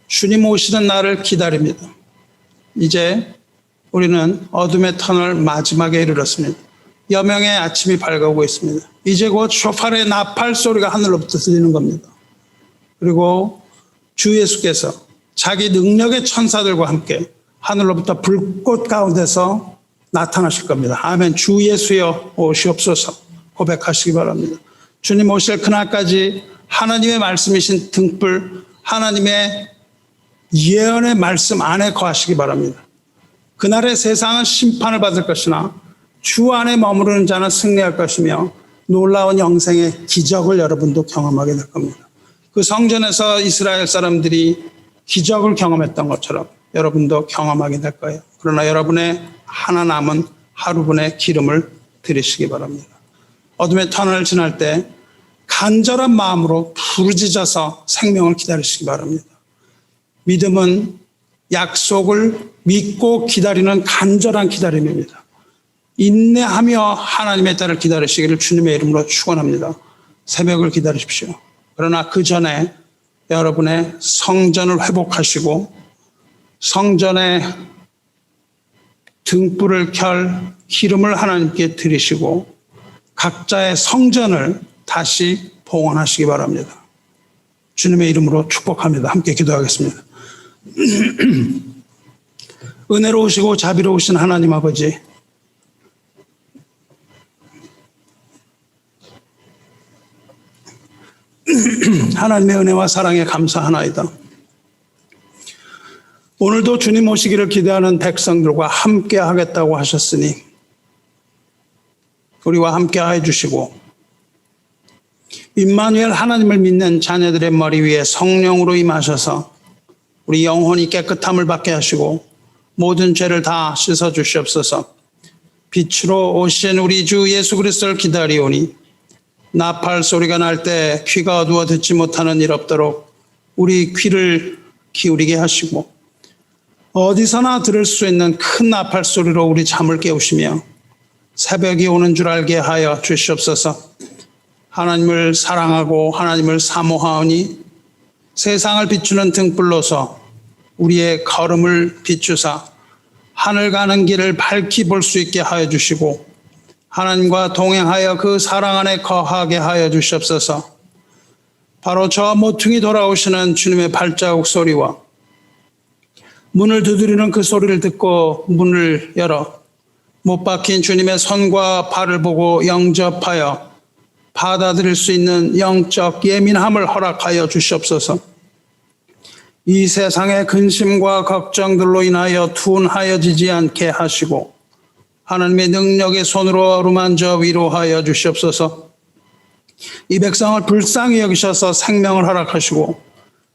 주님 오시는 날을 기다립니다. 이제 우리는 어둠의 터널 마지막에 이르렀습니다. 여명의 아침이 밝아오고 있습니다. 이제 곧 쇼파르의 나팔 소리가 하늘로부터 들리는 겁니다. 그리고 주 예수께서 자기 능력의 천사들과 함께 하늘로부터 불꽃 가운데서 나타나실 겁니다. 아멘. 주 예수여 오시옵소서 고백하시기 바랍니다. 주님 오실 그날까지 하나님의 말씀이신 등불, 하나님의 예언의 말씀 안에 거하시기 바랍니다. 그날의 세상은 심판을 받을 것이나 주 안에 머무르는 자는 승리할 것이며 놀라운 영생의 기적을 여러분도 경험하게 될 겁니다. 그 성전에서 이스라엘 사람들이 기적을 경험했던 것처럼 여러분도 경험하게 될 거예요. 그러나 여러분의 하나 남은 하루분의 기름을 드리시기 바랍니다. 어둠의 터널을 지날 때 간절한 마음으로 부르짖어서 생명을 기다리시기 바랍니다. 믿음은 약속을 믿고 기다리는 간절한 기다림입니다. 인내하며 하나님의 때를 기다리시기를 주님의 이름으로 축원합니다. 새벽을 기다리십시오. 그러나 그 전에 여러분의 성전을 회복하시고 성전에 등불을 켤 기름을 하나님께 드리시고 각자의 성전을 다시 봉헌하시기 바랍니다. 주님의 이름으로 축복합니다. 함께 기도하겠습니다. 은혜로우시고 자비로우신 하나님 아버지, 하나님의 은혜와 사랑에 감사하나이다. 오늘도 주님 오시기를 기대하는 백성들과 함께 하겠다고 하셨으니 우리와 함께 해주시고 임마누엘 하나님을 믿는 자녀들의 머리 위에 성령으로 임하셔서 우리 영혼이 깨끗함을 받게 하시고 모든 죄를 다 씻어 주시옵소서. 빛으로 오신 우리 주 예수 그리스도를 기다리오니 나팔 소리가 날 때 귀가 어두워 듣지 못하는 일 없도록 우리 귀를 기울이게 하시고 어디서나 들을 수 있는 큰 나팔 소리로 우리 잠을 깨우시며 새벽이 오는 줄 알게 하여 주시옵소서. 하나님을 사랑하고 하나님을 사모하오니 세상을 비추는 등불로서 우리의 걸음을 비추사 하늘 가는 길을 밝히 볼 수 있게 하여 주시고 하나님과 동행하여 그 사랑 안에 거하게 하여 주시옵소서. 바로 저 모퉁이 돌아오시는 주님의 발자국 소리와 문을 두드리는 그 소리를 듣고 문을 열어 못 박힌 주님의 손과 발을 보고 영접하여 받아들일 수 있는 영적 예민함을 허락하여 주시옵소서. 이 세상의 근심과 걱정들로 인하여 둔하여지지 않게 하시고 하나님의 능력의 손으로 어루만져 위로하여 주시옵소서. 이 백성을 불쌍히 여기셔서 생명을 허락하시고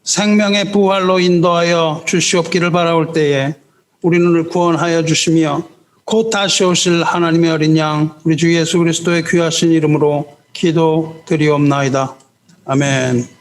생명의 부활로 인도하여 주시옵기를 바라올 때에 우리 눈을 구원하여 주시며 곧 다시 오실 하나님의 어린 양 우리 주 예수 그리스도의 귀하신 이름으로 기도드리옵나이다. 아멘.